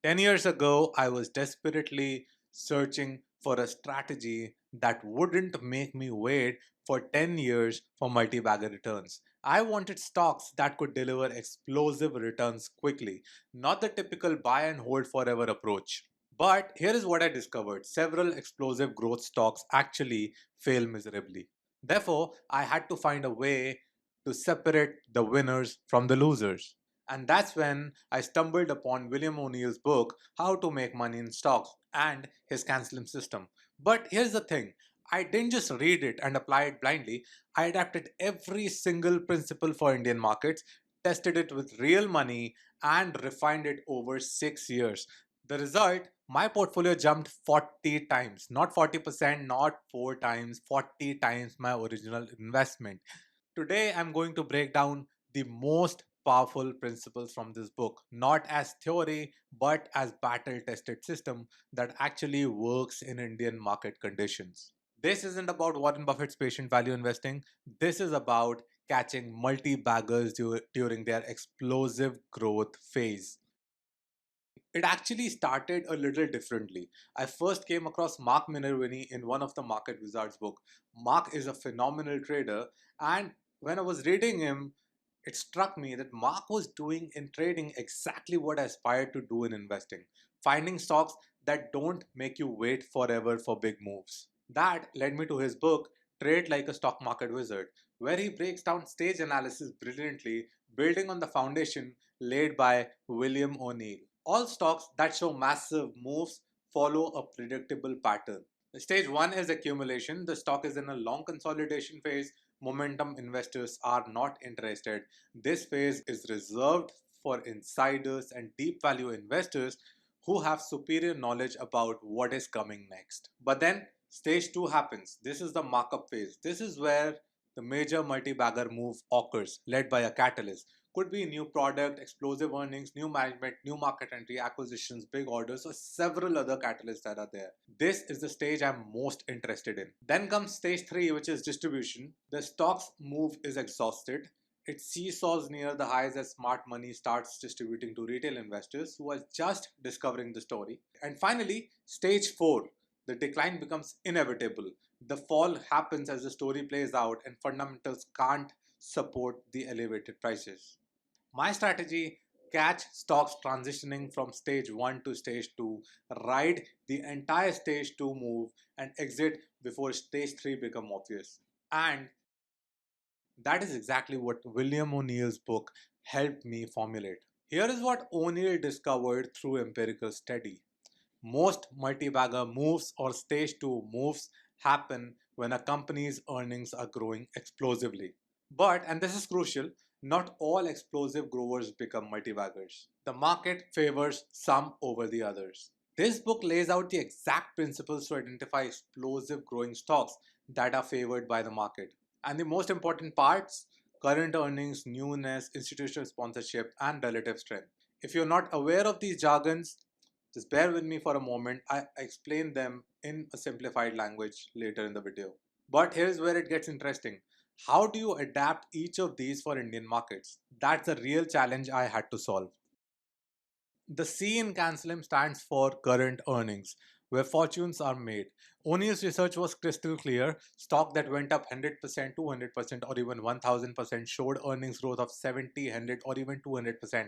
10 years ago, I was desperately searching for a strategy that wouldn't make me wait for 10 years for multi-bagger returns. I wanted stocks that could deliver explosive returns quickly, not the typical buy and hold forever approach. But here is what I discovered: several explosive growth stocks actually fail miserably. Therefore, I had to find a way to separate the winners from the losers. And that's when I stumbled upon William O'Neill's book, How to Make Money in Stocks, and his canceling system. But here's the thing: I didn't just read it and apply it blindly. I adapted every single principle for Indian markets, tested it with real money, and refined it over 6 years. The result: my portfolio jumped 40 times, not 40%, not 4 times, 40 times my original investment. Today, I'm going to break down the most powerful principles from this book, not as theory, but as battle tested system that actually works in Indian market conditions. This isn't about Warren Buffett's patient value investing. This is about catching multi baggers during their explosive growth phase. It actually started a little differently. I first came across Mark Minervini in one of the Market Wizards book. Mark is a phenomenal trader, and when I was reading him, it struck me that Mark was doing in trading exactly what I aspired to do in investing: finding stocks that don't make you wait forever for big moves. That led me to his book, Trade Like a Stock Market Wizard, where he breaks down stage analysis brilliantly, building on the foundation laid by William O'Neill. All stocks that show massive moves follow a predictable pattern. Stage 1 is accumulation. The stock is in a long consolidation phase. Momentum investors are not interested. This phase is reserved for insiders and deep value investors who have superior knowledge about what is coming next. But then stage 2 happens. This is the markup phase. This is where the major multi-bagger move occurs, led by a catalyst. Could be new product, explosive earnings, new management, new market entry, acquisitions, big orders, or several other catalysts that are there. This is the stage I'm most interested in. Then comes stage 3, which is distribution. The stock's move is exhausted. It seesaws near the highs as smart money starts distributing to retail investors who are just discovering the story. And finally, stage 4, the decline becomes inevitable. The fall happens as the story plays out and fundamentals can't support the elevated prices. My strategy: catch stocks transitioning from stage 1 to stage 2, ride the entire stage 2 move, and exit before stage 3 become obvious. And that is exactly what William O'Neill's book helped me formulate. Here is what O'Neill discovered through empirical study. Most multi-bagger moves or stage 2 moves happen when a company's earnings are growing explosively. But, and this is crucial, not all explosive growers become multi-baggers. The market favors some over the others. This book lays out the exact principles to identify explosive growing stocks that are favored by the market. And the most important parts: current earnings, newness, institutional sponsorship, and relative strength. If you're not aware of these jargons, just bear with me for a moment. I explain them in a simplified language later in the video. But here's where it gets interesting. How do you adapt each of these for Indian markets? That's a real challenge I had to solve. The C in Cancelim stands for current earnings, where fortunes are made. O'Neill's research was crystal clear. Stock that went up 100%, 200%, or even 1000% showed earnings growth of 70, 100, or even 200%.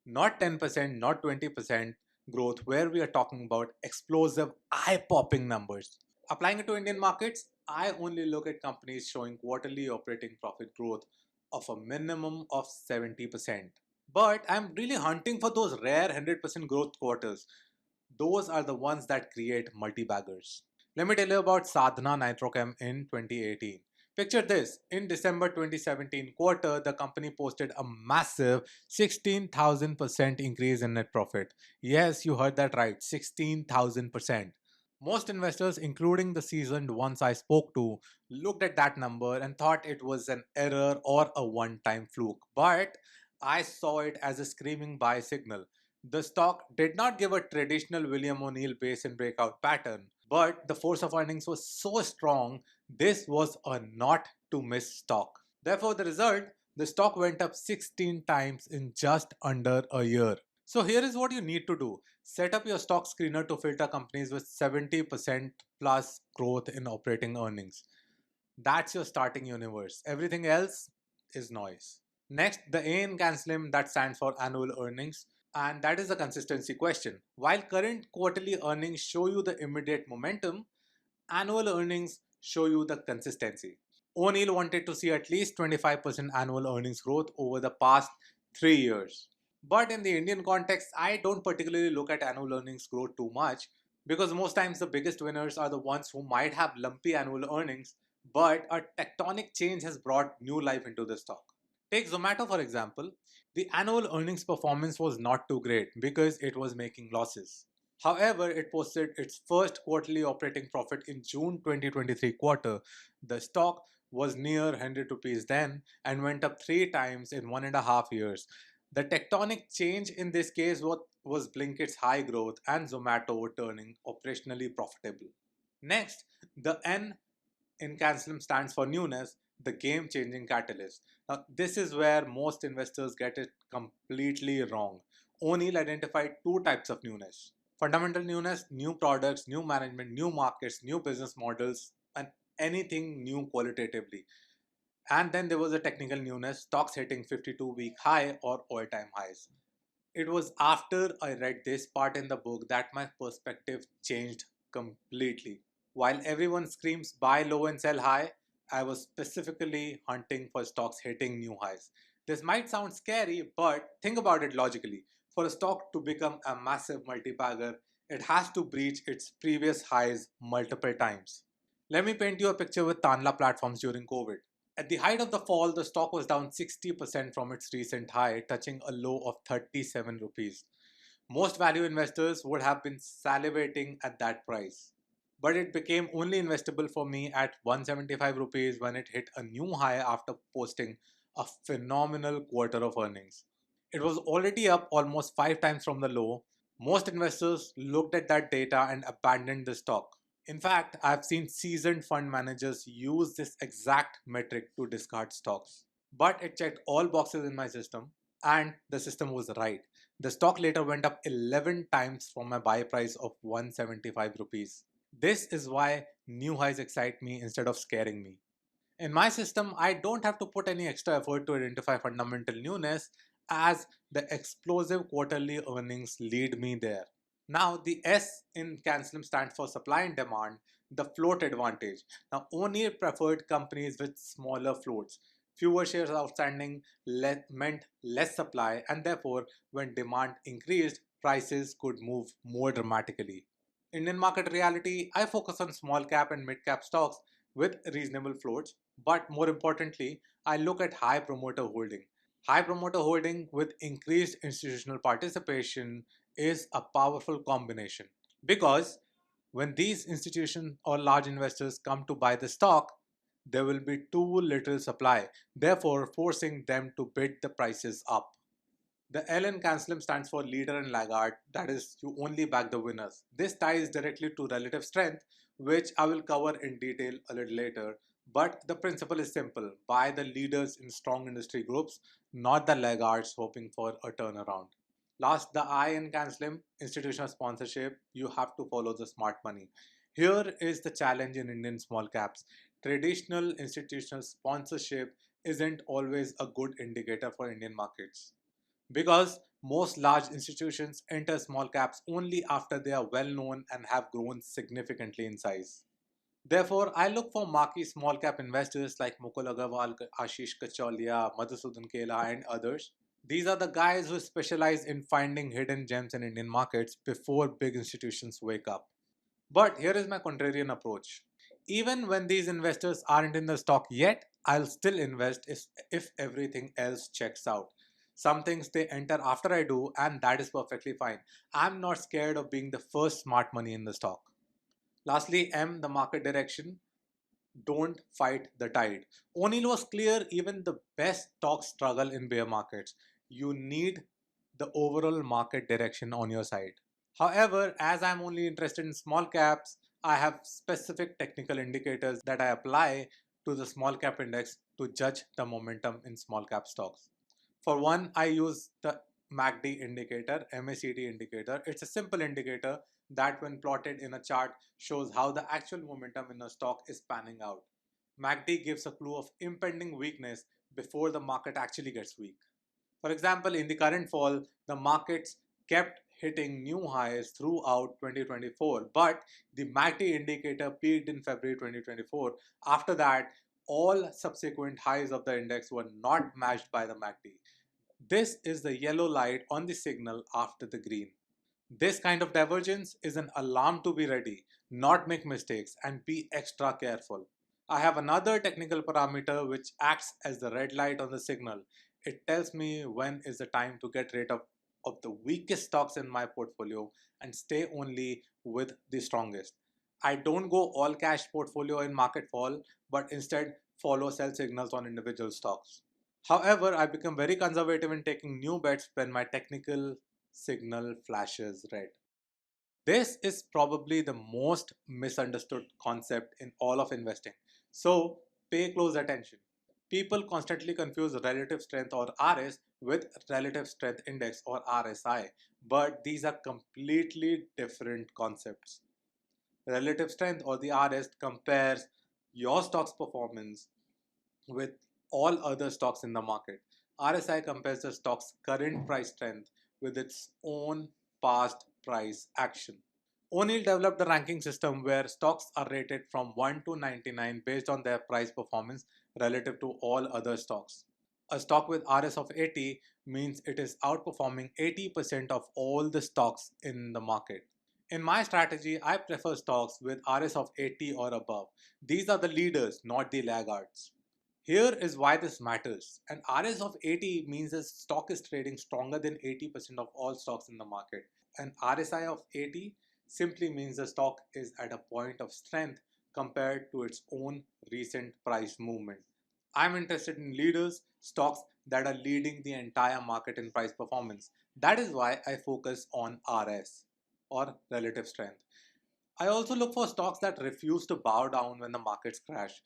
Not 10%, not 20% growth, where we are talking about explosive, eye popping numbers. Applying it to Indian markets, I only look at companies showing quarterly operating profit growth of a minimum of 70%. But I'm really hunting for those rare 100% growth quarters. Those are the ones that create multi-baggers. Let me tell you about Sadhana Nitrochem in 2018. Picture this: in December 2017 quarter, the company posted a massive 16,000% increase in net profit. Yes, you heard that right, 16,000%. Most investors, including the seasoned ones I spoke to, looked at that number and thought it was an error or a one time fluke. But I saw it as a screaming buy signal. The stock did not give a traditional William O'Neill base and breakout pattern, but the force of earnings was so strong, this was a not to miss stock. Therefore, the result: the stock went up 16 times in just under a year. So here is what you need to do. Set up your stock screener to filter companies with 70% plus growth in operating earnings. That's your starting universe. Everything else is noise. Next, the A in CanSlim, that stands for annual earnings, and that is a consistency question. While current quarterly earnings show you the immediate momentum, annual earnings show you the consistency. O'Neill wanted to see at least 25% annual earnings growth over the past 3 years. But in the Indian context, I don't particularly look at annual earnings growth too much because most times the biggest winners are the ones who might have lumpy annual earnings, but a tectonic change has brought new life into the stock. Take Zomato for example. The annual earnings performance was not too great because it was making losses. However, it posted its first quarterly operating profit in June 2023 quarter. The stock was near 100 rupees then and went up 3 times in 1.5 years. The tectonic change in this case was Blinkit's high growth and Zomato turning operationally profitable. Next, the N in Cancelim stands for Newness, the game changing catalyst. Now, this is where most investors get it completely wrong. O'Neill identified two types of newness: fundamental newness, new products, new management, new markets, new business models, and anything new qualitatively. And then there was a technical newness, stocks hitting 52-week high or all time highs. It was after I read this part in the book that my perspective changed completely. While everyone screams buy low and sell high, I was specifically hunting for stocks hitting new highs. This might sound scary, but think about it logically. For a stock to become a massive multi-bagger, it has to breach its previous highs multiple times. Let me paint you a picture with Tanla platforms during COVID. At the height of the fall, the stock was down 60% from its recent high, touching a low of 37 rupees. Most value investors would have been salivating at that price. But it became only investable for me at 175 rupees when it hit a new high after posting a phenomenal quarter of earnings. It was already up almost 5 times from the low. Most investors looked at that data and abandoned the stock. In fact, I've seen seasoned fund managers use this exact metric to discard stocks. But it checked all boxes in my system, and the system was right. The stock later went up 11 times from my buy price of 175 rupees. This is why new highs excite me instead of scaring me. In my system, I don't have to put any extra effort to identify fundamental newness, as the explosive quarterly earnings lead me there. Now, the S in Cancelim stands for supply and demand, the float advantage. Now, O'Neill preferred companies with smaller floats. Fewer shares outstanding meant less supply, and therefore, when demand increased, prices could move more dramatically. Indian market reality, I focus on small cap and mid cap stocks with reasonable floats, but more importantly, I look at high promoter holding. High promoter holding with increased institutional participation is a powerful combination because when these institutions or large investors come to buy the stock, there will be too little supply, therefore, forcing them to bid the prices up. The L in Cancelim stands for leader and laggard, that is, you only back the winners. This ties directly to relative strength, which I will cover in detail a little later. But the principle is simple: buy the leaders in strong industry groups, not the laggards hoping for a turnaround. Last, the I in Cancelim, institutional sponsorship, you have to follow the smart money. Here is the challenge in Indian small caps. Traditional institutional sponsorship isn't always a good indicator for Indian markets because most large institutions enter small caps only after they are well known and have grown significantly in size. Therefore, I look for marquee small cap investors like Mukul Agarwal, Ashish Kacholia, Madhusudan Kela, and others. These are the guys who specialize in finding hidden gems in Indian markets before big institutions wake up. But here is my contrarian approach. Even when these investors aren't in the stock yet, I'll still invest if everything else checks out. Some things they enter after I do, and that is perfectly fine. I'm not scared of being the first smart money in the stock. Lastly, M, the market direction. Don't fight the tide. O'Neill was clear even the best stocks struggle in bear markets. You need the overall market direction on your side. However, as I'm only interested in small caps, I have specific technical indicators that I apply to the small cap index to judge the momentum in small cap stocks. For one, I use the MACD indicator, MACD indicator. It's a simple indicator that when plotted in a chart shows how the actual momentum in a stock is panning out. MACD gives a clue of impending weakness before the market actually gets weak. For example, in the current fall, the markets kept hitting new highs throughout 2024, but the MACD indicator peaked in February 2024. After that, all subsequent highs of the index were not matched by the MACD. This is the yellow light on the signal after the green. This kind of divergence is an alarm to be ready, not make mistakes, and be extra careful. I have another technical parameter which acts as the red light on the signal. It tells me when is the time to get rid of the weakest stocks in my portfolio and stay only with the strongest. I don't go all cash portfolio in market fall, but instead follow sell signals on individual stocks. However, I become very conservative in taking new bets when my technical signal flashes red. This is probably the most misunderstood concept in all of investing. So pay close attention. People constantly confuse relative strength or RS with relative strength index or RSI, but these are completely different concepts. Relative strength or the RS compares your stock's performance with all other stocks in the market. RSI compares the stock's current price strength with its own past price action. O'Neill developed a ranking system where stocks are rated from 1 to 99 based on their price performance relative to all other stocks. A stock with RS of 80 means it is outperforming 80% of all the stocks in the market. In my strategy, I prefer stocks with RS of 80 or above. These are the leaders, not the laggards. Here is why this matters. An RS of 80 means the stock is trading stronger than 80% of all stocks in the market. An RSI of 80 simply means the stock is at a point of strength compared to its own recent price movement. I'm interested in leaders, stocks that are leading the entire market in price performance. That is why I focus on RS or relative strength. I also look for stocks that refuse to bow down when the markets crash.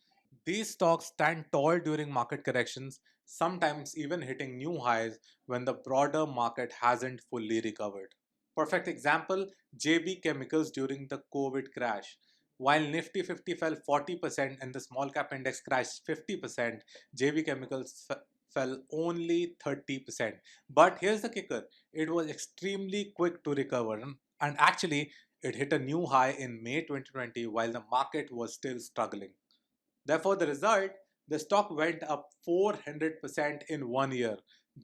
These stocks stand tall during market corrections, sometimes even hitting new highs when the broader market hasn't fully recovered. Perfect example, JB Chemicals during the COVID crash. While Nifty 50 fell 40% and the small cap index crashed 50%, JB Chemicals fell only 30%. But here's the kicker, it was extremely quick to recover, and actually it hit a new high in May 2020 while the market was still struggling. Therefore, the result, the stock went up 400% in 1 year.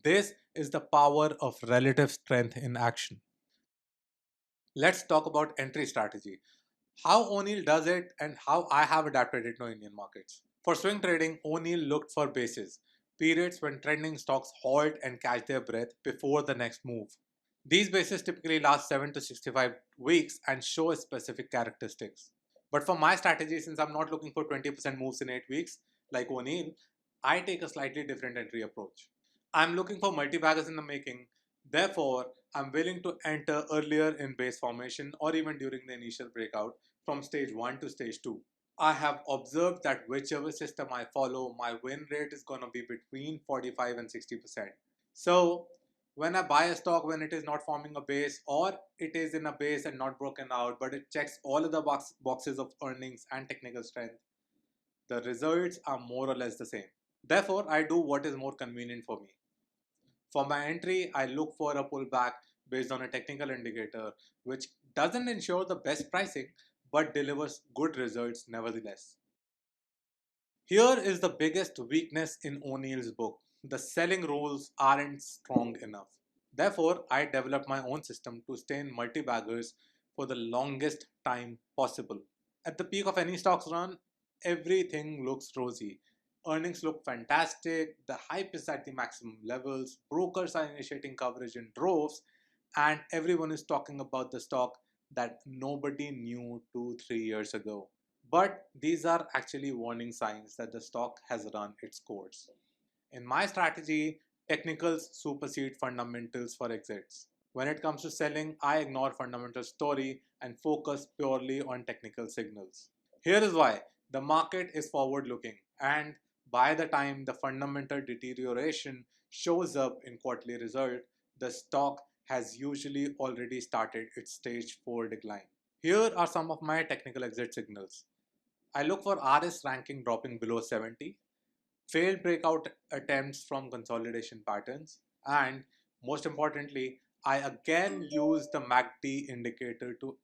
This is the power of relative strength in action. Let's talk about entry strategy. How O'Neill does it and how I have adapted it to Indian markets. For swing trading, O'Neill looked for bases, periods when trending stocks halt and catch their breath before the next move. These bases typically last 7 to 65 weeks and show specific characteristics. But for my strategy, since I'm not looking for 20% moves in 8 weeks, like O'Neill, I take a slightly different entry approach. I'm looking for multi-baggers in the making. Therefore, I'm willing to enter earlier in base formation or even during the initial breakout from stage 1 to stage 2. I have observed that whichever system I follow, my win rate is going to be between 45 and 60%. So, when I buy a stock when it is not forming a base or it is in a base and not broken out, but it checks all of the boxes of earnings and technical strength, the results are more or less the same. Therefore, I do what is more convenient for me. For my entry, I look for a pullback based on a technical indicator, which doesn't ensure the best pricing but delivers good results nevertheless. Here is the biggest weakness in O'Neill's book. The selling rules aren't strong enough. Therefore, I developed my own system to stay in multi-baggers for the longest time possible. At the peak of any stock's run, everything looks rosy. Earnings look fantastic, the hype is at the maximum levels, brokers are initiating coverage in droves, and everyone is talking about the stock that nobody knew 2 3 years ago. But these are actually warning signs that the stock has run its course. In my strategy, technicals supersede fundamentals for exits. When it comes to selling, I ignore fundamental story and focus purely on technical signals. Here is why the market is forward looking, and by the time the fundamental deterioration shows up in quarterly result, the stock has usually already started its stage 4 decline. Here are some of my technical exit signals. I look for RS ranking dropping below 70, failed breakout attempts from consolidation patterns, and most importantly, I again use the MACD indicator to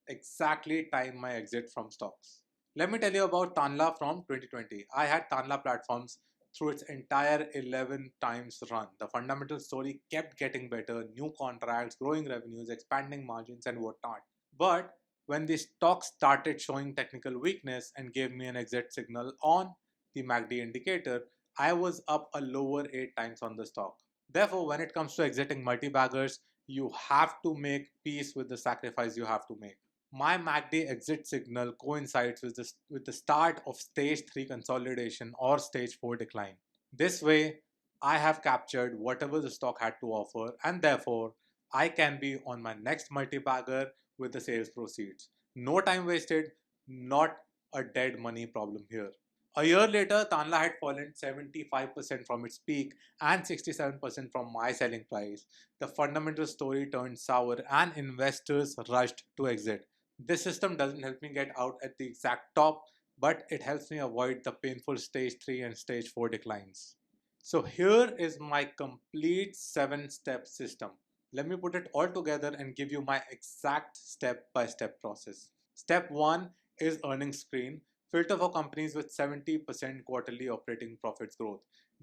exactly time my exit from stocks. Let me tell you about Tanla from 2020. I had Tanla platforms through its entire 11 times run. The fundamental story kept getting better, new contracts, growing revenues, expanding margins, and whatnot. But when the stock started showing technical weakness and gave me an exit signal on the MACD indicator, I was up a lower 8 times on the stock. Therefore, when it comes to exiting multi-baggers, you have to make peace with the sacrifice you have to make. My MACD exit signal coincides with the start of stage 3 consolidation or stage 4 decline. This way, I have captured whatever the stock had to offer, and therefore, I can be on my next multi-bagger with the sales proceeds. No time wasted, not a dead money problem here. A year later, Tanla had fallen 75% from its peak and 67% from my selling price. The fundamental story turned sour and investors rushed to exit. This system doesn't help me get out at the exact top, but it helps me avoid the painful stage 3 and stage 4 declines. So here is my complete 7-step system. Let me put it all together and give you my exact step-by-step process. Step 1 is earnings screen. Filter for companies with 70% quarterly operating profits growth.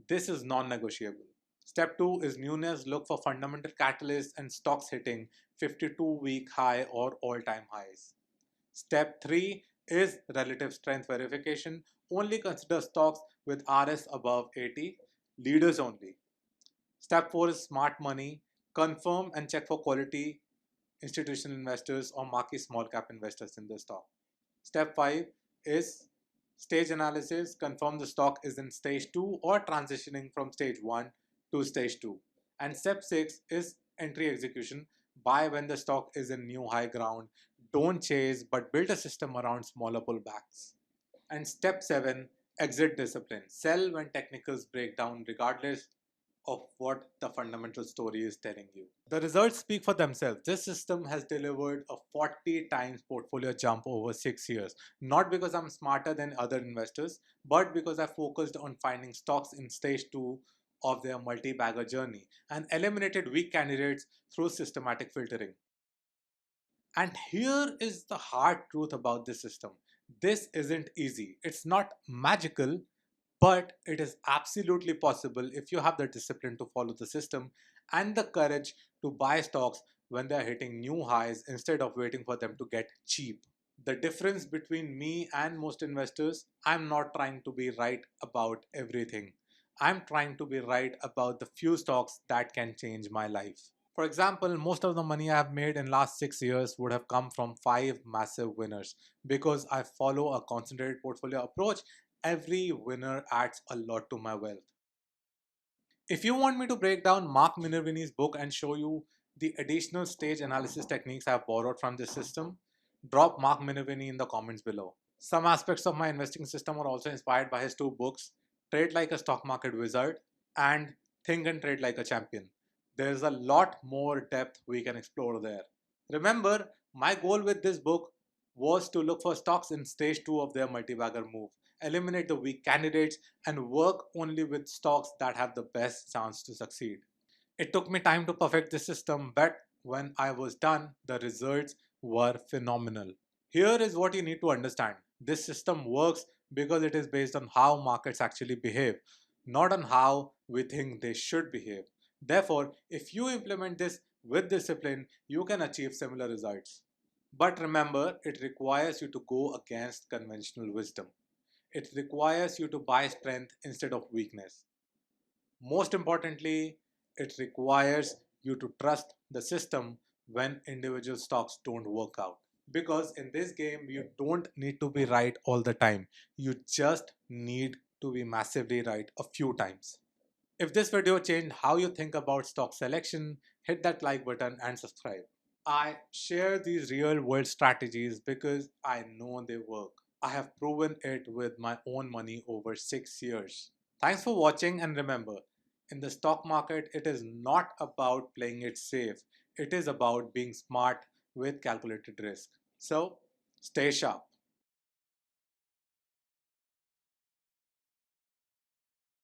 This is non-negotiable. Step 2 is newness. Look for fundamental catalysts and stocks hitting 52-week high or all-time highs. Step 3 is relative strength verification. Only consider stocks with RS above 80, leaders only. Step 4 is smart money. Confirm and check for quality institutional investors or marquee small cap investors in the stock. Step 5 is stage analysis. Confirm the stock is in stage 2 or transitioning from stage 1 to stage 2. And step 6 is entry execution. Buy when the stock is in new high ground. Don't chase, but build a system around smaller pullbacks. And step 7, exit discipline. Sell when technicals break down, regardless of what the fundamental story is telling you. The results speak for themselves. This system has delivered a 40 times portfolio jump over 6 years. Not because I'm smarter than other investors, but because I focused on finding stocks in stage 2 of their multi-bagger journey and eliminated weak candidates through systematic filtering. And here is the hard truth about this system. This isn't easy. It's not magical, but it is absolutely possible if you have the discipline to follow the system and the courage to buy stocks when they're hitting new highs instead of waiting for them to get cheap. The difference between me and most investors, I'm not trying to be right about everything. I'm trying to be right about the few stocks that can change my life. For example, most of the money I have made in last 6 years would have come from 5 massive winners. Because I follow a concentrated portfolio approach, every winner adds a lot to my wealth. If you want me to break down Mark Minervini's book and show you the additional stage analysis techniques I have borrowed from this system, drop Mark Minervini in the comments below. Some aspects of my investing system are also inspired by his 2 books, Trade Like a Stock Market Wizard and Think and Trade Like a Champion. There's a lot more depth we can explore there. Remember, my goal with this book was to look for stocks in stage 2 of their multi-bagger move, eliminate the weak candidates, and work only with stocks that have the best chance to succeed. It took me time to perfect this system, but when I was done, the results were phenomenal. Here is what you need to understand. This system works because it is based on how markets actually behave, not on how we think they should behave. Therefore, if you implement this with discipline, you can achieve similar results. But remember, it requires you to go against conventional wisdom. It requires you to buy strength instead of weakness. Most importantly, it requires you to trust the system when individual stocks don't work out. Because in this game, you don't need to be right all the time. You just need to be massively right a few times. If this video changed how you think about stock selection, hit that like button and subscribe. I share these real world strategies because I know they work. I have proven it with my own money over 6 years. Thanks for watching, and remember, In the stock market, it is not about playing it safe, it is about being smart with calculated risk. So, stay sharp.